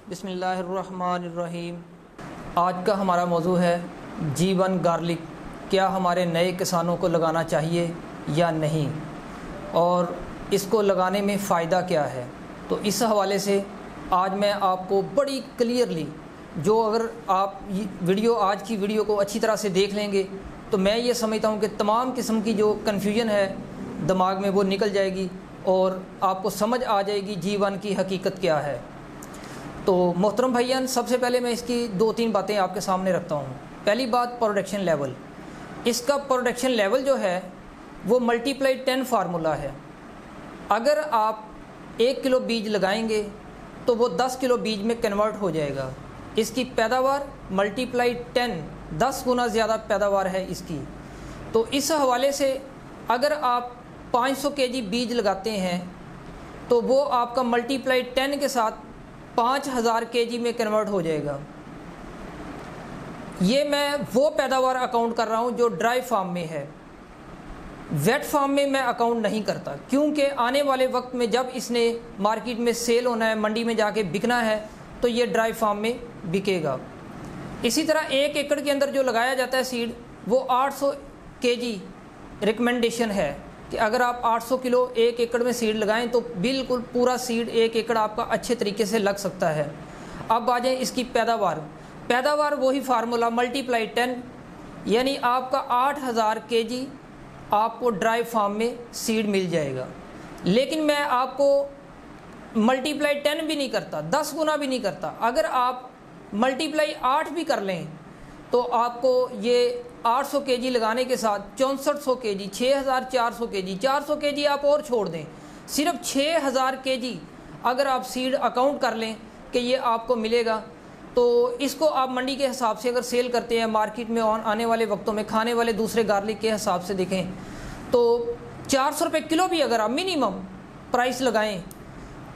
बिस्मिल्लाहिर्रहमानिर्रहीम। आज का हमारा मौजू है G1 गार्लिक क्या हमारे नए किसानों को लगाना चाहिए या नहीं, और इसको लगाने में फ़ायदा क्या है। तो इस हवाले से आज मैं आपको बड़ी क्लियरली, जो अगर आप आज की वीडियो को अच्छी तरह से देख लेंगे तो मैं ये समझता हूँ कि तमाम किस्म की जो कन्फ्यूजन है दिमाग में वो निकल जाएगी और आपको समझ आ जाएगी G1 की हकीकत क्या है। तो मोहतरम भाईयान, सबसे पहले मैं इसकी 2-3 बातें आपके सामने रखता हूँ। पहली बात, प्रोडक्शन लेवल। इसका प्रोडक्शन लेवल जो है वो मल्टीप्लाई 10 फार्मूला है। अगर आप 1 किलो बीज लगाएंगे तो वो 10 किलो बीज में कन्वर्ट हो जाएगा। इसकी पैदावार मल्टीप्लाई 10 गुना ज़्यादा पैदावार है इसकी। तो इस हवाले से अगर आप 500 केजी बीज लगाते हैं तो वो आपका मल्टीप्लाई 10 के साथ 5000 केजी में कन्वर्ट हो जाएगा। ये मैं वो पैदावार अकाउंट कर रहा हूँ जो ड्राई फार्म में है। वेट फार्म में मैं अकाउंट नहीं करता, क्योंकि आने वाले वक्त में जब इसने मार्केट में सेल होना है, मंडी में जाके बिकना है, तो ये ड्राई फार्म में बिकेगा। इसी तरह 1 एकड़ के अंदर जो लगाया जाता है सीड, वो 800 केजी रिकमेंडेशन है कि अगर आप 800 किलो 1 एकड़ में सीड लगाएं तो बिल्कुल पूरा सीड 1 एकड़ आपका अच्छे तरीके से लग सकता है। अब आ जाए इसकी पैदावार वही फार्मूला मल्टीप्लाई 10, यानी आपका 8000 केजी आपको ड्राई फार्म में सीड मिल जाएगा। लेकिन मैं आपको मल्टीप्लाई 10 भी नहीं करता, 10 गुना भी नहीं करता। अगर आप मल्टीप्लाई 8 भी कर लें तो आपको ये 800 केजी लगाने के साथ 6400 केजी, 6400 केजी, 400 केजी आप और छोड़ दें, सिर्फ 6000 केजी अगर आप सीड अकाउंट कर लें कि ये आपको मिलेगा, तो इसको आप मंडी के हिसाब से अगर सेल करते हैं, मार्केट में आने वाले वक्तों में खाने वाले दूसरे गार्लिक के हिसाब से देखें तो 400 रुपये किलो भी अगर आप मिनिमम प्राइस लगाएं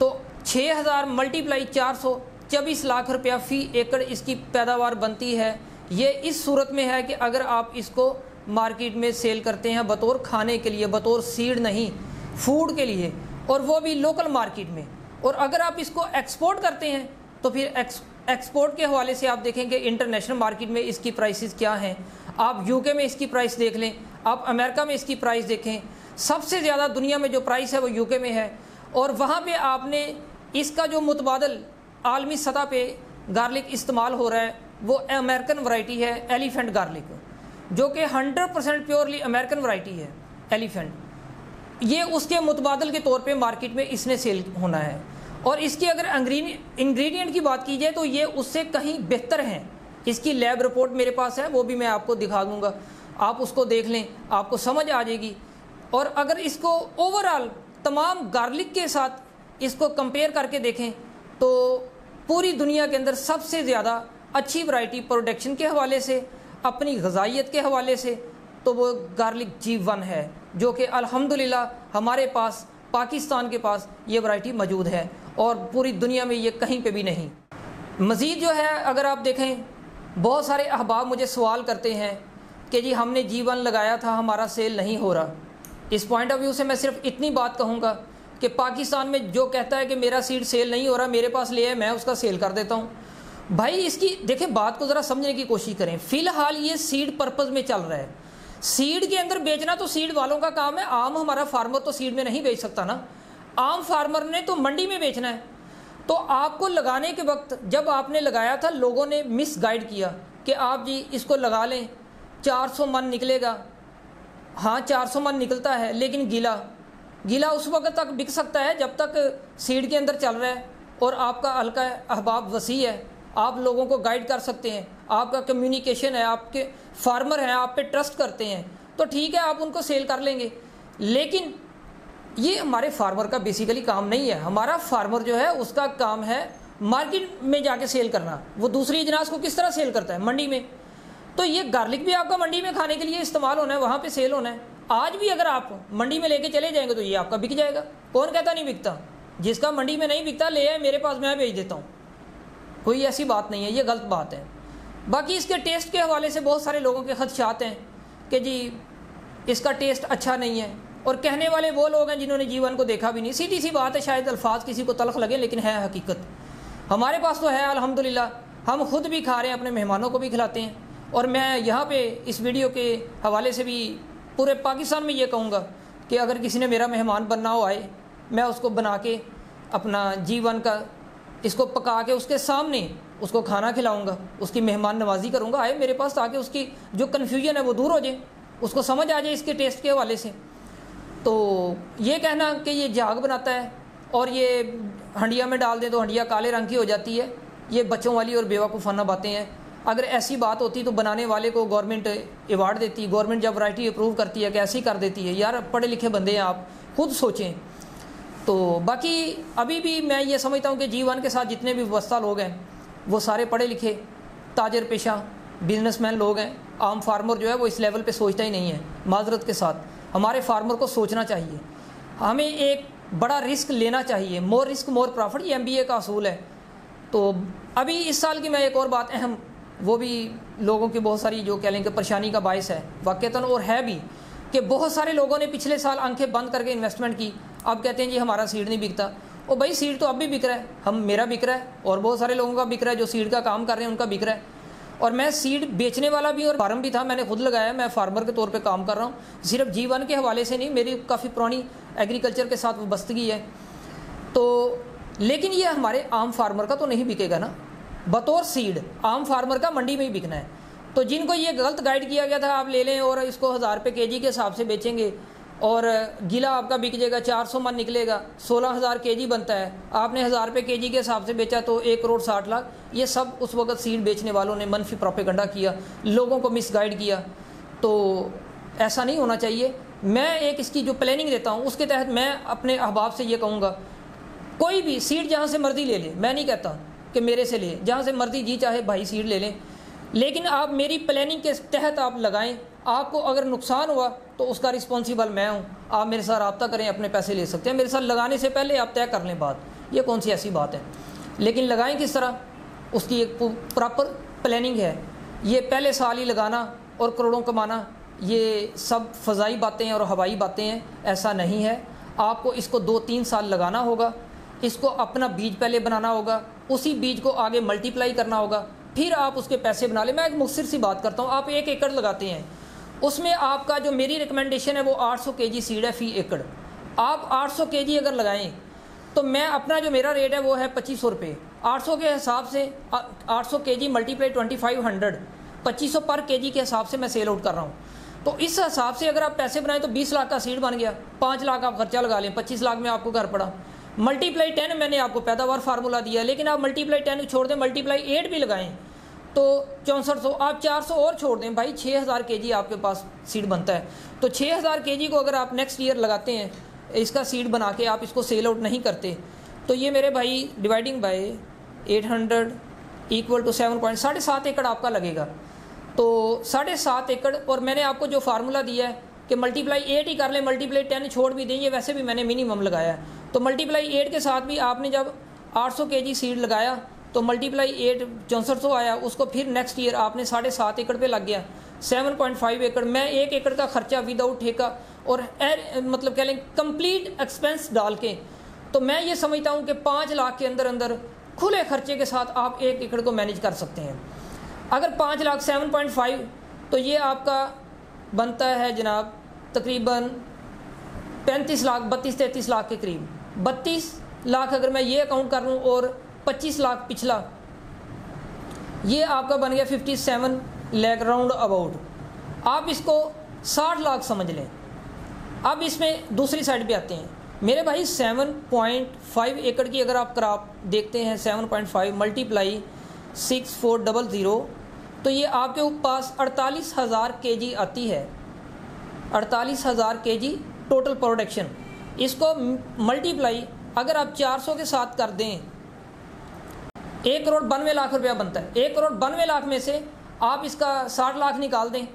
तो 6000 मल्टीप्लाई 400, 24 लाख रुपया फ़ी एकड़ इसकी पैदावार बनती है। ये इस सूरत में है कि अगर आप इसको मार्केट में सेल करते हैं बतौर खाने के लिए, बतौर सीड नहीं, फूड के लिए, और वो भी लोकल मार्केट में। और अगर आप इसको एक्सपोर्ट करते हैं तो फिर एक्सपोर्ट के हवाले से आप देखेंगे इंटरनेशनल मार्केट में इसकी प्राइसेस क्या हैं। आप यूके में इसकी प्राइस देख लें, आप अमेरिका में इसकी प्राइस देखें। सबसे ज़्यादा दुनिया में जो प्राइस है वो यूके में है, और वहाँ पे आपने इसका जो मुतबादल आलमी सतह पे गार्लिक इस्तेमाल हो रहा है वो अमेरिकन वैरायटी है, एलिफेंट गार्लिक, जो कि 100% प्योरली अमेरिकन वैरायटी है एलिफेंट। ये उसके मुतबादल के तौर पे मार्केट में इसने सेल होना है। और इसकी अगर इंग्रेडिएंट की बात की जाए तो ये उससे कहीं बेहतर हैं। इसकी लैब रिपोर्ट मेरे पास है, वो भी मैं आपको दिखा दूँगा, आप उसको देख लें, आपको समझ आ जाएगी। और अगर इसको ओवरऑल तमाम गार्लिक के साथ इसको कंपेयर करके देखें तो पूरी दुनिया के अंदर सबसे ज़्यादा अच्छी वैरायटी प्रोडक्शन के हवाले से, अपनी ग़िज़ाइयत के हवाले से, तो वो गार्लिक G1 है, जो कि अल्हम्दुलिल्लाह हमारे पास पाकिस्तान के पास ये वैरायटी मौजूद है और पूरी दुनिया में ये कहीं पे भी नहीं। मज़ीद जो है अगर आप देखें, बहुत सारे अहबाब मुझे सवाल करते हैं कि जी हमने G1 लगाया था, हमारा सेल नहीं हो रहा। इस पॉइंट ऑफ व्यू से मैं सिर्फ इतनी बात कहूँगा कि पाकिस्तान में जो कहता है कि मेरा सीड सेल नहीं हो रहा, मेरे पास ले आए, मैं उसका सेल कर देता हूँ। भाई इसकी देखें, बात को ज़रा समझने की कोशिश करें। फ़िलहाल ये सीड पर्पज़ में चल रहा है। सीड के अंदर बेचना तो सीड वालों का काम है। आम हमारा फार्मर तो सीड में नहीं बेच सकता ना, आम फार्मर ने तो मंडी में बेचना है। तो आपको लगाने के वक्त जब आपने लगाया था, लोगों ने मिस गाइड किया कि आप जी इसको लगा लें, 400 मन निकलेगा। हाँ 400 मन निकलता है, लेकिन गीला उस वक्त तक बिक सकता है जब तक सीड के अंदर चल रहा है और आपका हल्का अहबाब वसी है, आप लोगों को गाइड कर सकते हैं, आपका कम्युनिकेशन है, आपके फार्मर हैं, आप पे ट्रस्ट करते हैं, तो ठीक है आप उनको सेल कर लेंगे। लेकिन ये हमारे फार्मर का बेसिकली काम नहीं है। हमारा फार्मर जो है उसका काम है मार्केट में जाके सेल करना। वो दूसरी अजनास को किस तरह सेल करता है? मंडी में। तो ये गार्लिक भी आपका मंडी में खाने के लिए इस्तेमाल होना है, वहाँ पे सेल होना है। आज भी अगर आप मंडी में लेके चले जाएंगे तो ये आपका बिक जाएगा। कौन कहता नहीं बिकता? जिसका मंडी में नहीं बिकता ले आए मेरे पास, मैं भेज देता हूँ। कोई ऐसी बात नहीं है, ये गलत बात है। बाकी इसके टेस्ट के हवाले से बहुत सारे लोगों के खदशात हैं कि जी इसका टेस्ट अच्छा नहीं है, और कहने वाले वो लोग हैं जिन्होंने G1 को देखा भी नहीं। सीधी सी बात है, शायद अल्फाज किसी को तलख लगे लेकिन है हकीकत। हमारे पास तो है अल्हम्दुलिल्लाह, हम खुद भी खा रहे हैं, अपने मेहमानों को भी खिलाते हैं। और मैं यहाँ पे इस वीडियो के हवाले से भी पूरे पाकिस्तान में ये कहूँगा कि अगर किसी ने मेरा मेहमान बनना हो आए, मैं उसको बना के अपना जीवन का इसको पका के उसके सामने उसको खाना खिलाऊंगा, उसकी मेहमान नवाजी करूँगा, आए मेरे पास, ताकि उसकी जो कन्फ्यूजन है वो दूर हो जाए, उसको समझ आ जाए इसके टेस्ट के हवाले से। तो ये कहना कि ये झाग बनाता है और ये हंडिया में डाल दें तो हंडिया काले रंग की हो जाती है, ये बच्चों वाली और बेवकूफ़ाना बातें हैं। अगर ऐसी बात होती तो बनाने वाले को गवर्नमेंट अवार्ड देती, गवर्नमेंट जब वैरायटी अप्रूव करती है कि ऐसी कर देती है। यार पढ़े लिखे बंदे हैं, आप खुद सोचें। तो बाकी अभी भी मैं ये समझता हूँ कि G1 के साथ जितने भी व्यवस्था लोग हैं वो सारे पढ़े लिखे ताजर पेशा बिजनेसमैन लोग हैं। आम फार्मर जो है वो इस लेवल पे सोचता ही नहीं है। माजरत के साथ हमारे फार्मर को सोचना चाहिए, हमें एक बड़ा रिस्क लेना चाहिए। मोर रिस्क मोर प्रॉफिट, ये MBA का असूल है। तो अभी इस साल की मैं एक और बात अहम, वो भी लोगों की बहुत सारी जो कह लें कि परेशानी का बायस है वाक़तन, और है भी, कि बहुत सारे लोगों ने पिछले साल आंखें बंद करके इन्वेस्टमेंट की। अब कहते हैं जी हमारा सीड नहीं बिकता। और भाई सीड तो अब भी बिक रहा है, मेरा बिक रहा है और बहुत सारे लोगों का बिक रहा है, जो सीड का काम कर रहे हैं उनका बिक रहा है। और मैं सीड बेचने वाला भी और फार्म भी था, मैंने खुद लगाया, मैं फार्मर के तौर पे काम कर रहा हूँ। सिर्फ G1 के हवाले से नहीं, मेरी काफ़ी पुरानी एग्रीकल्चर के साथ वाबस्तगी है। तो लेकिन ये हमारे आम फार्मर का तो नहीं बिकेगा ना, बतौर सीड आम फार्मर का मंडी में ही बिकना है। तो जिनको ये गलत गाइड किया गया था आप ले लें और इसको 1000 रुपये kg के हिसाब से बेचेंगे और गीला आपका बिक जाएगा, 400 मन निकलेगा, 16,000 kg बनता है, आपने 1000 रुपये kg के हिसाब से बेचा तो 1 करोड़ 60 लाख। ये सब उस वक्त सीड बेचने वालों ने मनफी प्रोपेगेंडा किया, लोगों को मिसगाइड किया। तो ऐसा नहीं होना चाहिए। मैं एक इसकी जो प्लानिंग देता हूँ उसके तहत मैं अपने अहबाब से ये कहूँगा, कोई भी सीड जहाँ से मर्जी ले ले, मैं नहीं कहता कि मेरे से ले, जहाँ से मर्जी जी चाहे भाई सीड ले लें, लेकिन आप मेरी प्लानिंग के तहत आप लगाएं। आपको अगर नुकसान हुआ तो उसका रिस्पॉन्सिबल मैं हूँ, आप मेरे साथ रब्ता करें, अपने पैसे ले सकते हैं। मेरे साथ लगाने से पहले आप तय कर लें बात, ये कौन सी ऐसी बात है। लेकिन लगाएं किस तरह, उसकी एक प्रॉपर प्लानिंग है। ये पहले साल ही लगाना और करोड़ों कमाना, ये सब फ़ज़ाई बातें और हवाई बातें हैं, ऐसा नहीं है। आपको इसको 2-3 साल लगाना होगा, इसको अपना बीज पहले बनाना होगा, उसी बीज को आगे मल्टीप्लाई करना होगा, फिर आप उसके पैसे बना लें। मैं एक मुख्तसर सी बात करता हूँ, आप 1 एकड़ लगाते हैं, उसमें आपका जो मेरी रिकमेंडेशन है वो 800 kg सीड है फ़ी एकड़। आप 800 kg अगर लगाएं तो मैं अपना जो मेरा रेट है वो है 2500 रुपये। 800 के हिसाब से 800 kg मल्टीप्लाई 2500, 2500 पर kg के हिसाब से मैं सेल आउट कर रहा हूँ। तो इस हिसाब से अगर आप पैसे बनाएं तो 20 लाख का सीड बन गया, 5 लाख आप खर्चा लगा लें, 25 लाख में आपको घर पड़ा। मल्टीप्लाई 10 मैंने आपको पैदावार फार्मूला दिया, लेकिन आप मल्टीप्लाई 10 छोड़ दें, मल्टीप्लाई 8 भी लगाएं तो 6400, आप 400 और छोड़ दें भाई, 6000 kg आपके पास सीड बनता है। तो 6000 kg को अगर आप नेक्स्ट ईयर लगाते हैं, इसका सीड बना के आप इसको सेल आउट नहीं करते, तो ये मेरे भाई डिवाइडिंग बाय 800 इक्वल टू 7.7 एकड़ आपका लगेगा। तो 7.5 एकड़, और मैंने आपको जो फार्मूला दिया है कि मल्टीप्लाई 8 ही कर लें, मल्टीप्लाई 10 छोड़ भी दें, ये वैसे भी मैंने मिनिमम लगाया है। तो मल्टीप्लाई 8 के साथ भी आपने जब 800 kg सीड लगाया तो मल्टीप्लाई 8 6400 आया, उसको फिर नेक्स्ट ईयर आपने 7.5 एकड़ पे लग गया, 7.5 एकड़। मैं 1 एकड़ का खर्चा विदाउट ठेका और मतलब कह लें कंप्लीट एक्सपेंस डाल के, तो मैं ये समझता हूँ कि 5 लाख के अंदर अंदर खुले खर्चे के साथ आप 1 एकड़ को मैनेज कर सकते हैं। अगर 5 लाख 7.5, तो ये आपका बनता है जनाब तकरीबन 35 लाख, 32-33 लाख के करीब। 32 लाख अगर मैं ये अकाउंट कर लूँ और 25 लाख पिछला, ये आपका बन गया 57 लाख राउंड अबाउट। आप इसको 60 लाख समझ लें। अब इसमें दूसरी साइड पे आते हैं मेरे भाई, 7.5 एकड़ की अगर आप क्रॉप देखते हैं, 7.5 मल्टीप्लाई 6400, तो ये आपके पास 48,000 kg आती है। 48,000 kg टोटल प्रोडक्शन। इसको मल्टीप्लाई अगर आप 400 के साथ कर दें, 1 करोड़ 92 लाख रुपया बनता है। 1 करोड़ 92 लाख में से आप इसका 60 लाख निकाल दें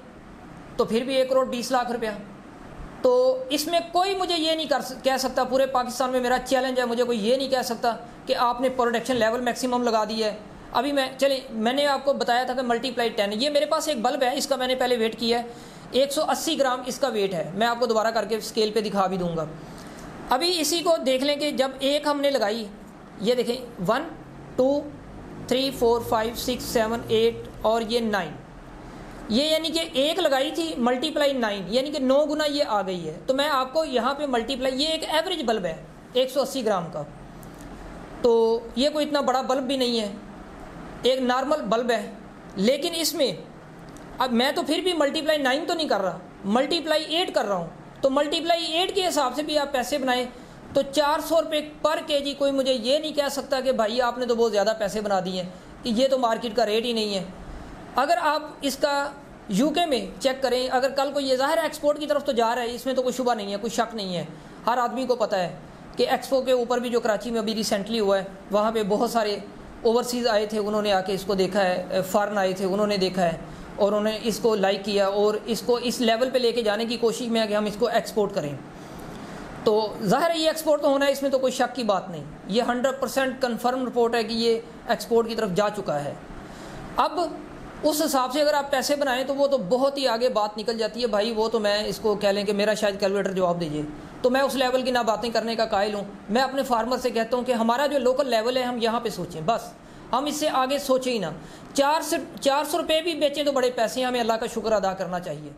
तो फिर भी 1 करोड़ 20 लाख रुपया। तो इसमें कोई मुझे ये नहीं कह सकता, पूरे पाकिस्तान में मेरा चैलेंज है, मुझे कोई ये नहीं कह सकता कि आपने प्रोडक्शन लेवल मैक्सिमम लगा दी है। अभी मैंने आपको बताया था कि मल्टीप्लाई 10, ये मेरे पास एक बल्ब है, इसका मैंने पहले वेट किया है, 180 ग्राम इसका वेट है। मैं आपको दोबारा करके स्केल पे दिखा भी दूंगा। अभी इसी को देख लें कि जब एक हमने लगाई, ये देखें 1 2 3 4 5 6 7 8 और ये 9, ये यानी कि 1 लगाई थी मल्टीप्लाई 9, यानी कि 9 गुना ये आ गई है। तो मैं आपको यहाँ पे मल्टीप्लाई, ये एक एवरेज बल्ब है 180 ग्राम का, तो ये कोई इतना बड़ा बल्ब भी नहीं है, एक नॉर्मल बल्ब है। लेकिन इसमें अब मैं तो फिर भी मल्टीप्लाई 9 तो नहीं कर रहा, मल्टीप्लाई 8 कर रहा हूँ। तो मल्टीप्लाई 8 के हिसाब से भी आप पैसे बनाएं तो 400 रुपये पर केजी। कोई मुझे ये नहीं कह सकता कि भाई आपने तो बहुत ज़्यादा पैसे बना दिए हैं, कि ये तो मार्केट का रेट ही नहीं है। अगर आप इसका यूके में चेक करें, अगर कल को ये ज़ाहिर है एक्सपोर्ट की तरफ तो जा रहा है, इसमें तो कोई शुबा नहीं है, कोई शक नहीं है, हर आदमी को पता है कि एक्सपो के ऊपर भी जो कराची में अभी रिसेंटली हुआ है, वहाँ पे बहुत सारे ओवरसीज़ आए थे, उन्होंने आके इसको देखा है, फॉरेन आए थे, उन्होंने देखा है और उन्होंने इसको लाइक किया और इसको इस लेवल पे लेके जाने की कोशिश में है कि हम इसको एक्सपोर्ट करें। तो ज़ाहिर है ये एक्सपोर्ट तो होना है, इसमें तो कोई शक की बात नहीं, ये 100% कन्फर्म रिपोर्ट है कि ये एक्सपोर्ट की तरफ जा चुका है। अब उस हिसाब से अगर आप पैसे बनाएं तो वो तो बहुत ही आगे बात निकल जाती है भाई। वो तो मैं इसको कह लें कि मेरा शायद कैलकुलेटर जवाब दीजिए, तो मैं उस लेवल की ना बातें करने का कायल हूँ। मैं अपने फार्मर से कहता हूँ कि हमारा जो लोकल लेवल है हम यहाँ पे सोचें, बस हम इससे आगे सोचें ही ना। 400 रुपये भी बेचें तो बड़े पैसे हैं, हमें अल्लाह का शुक्र अदा करना चाहिए।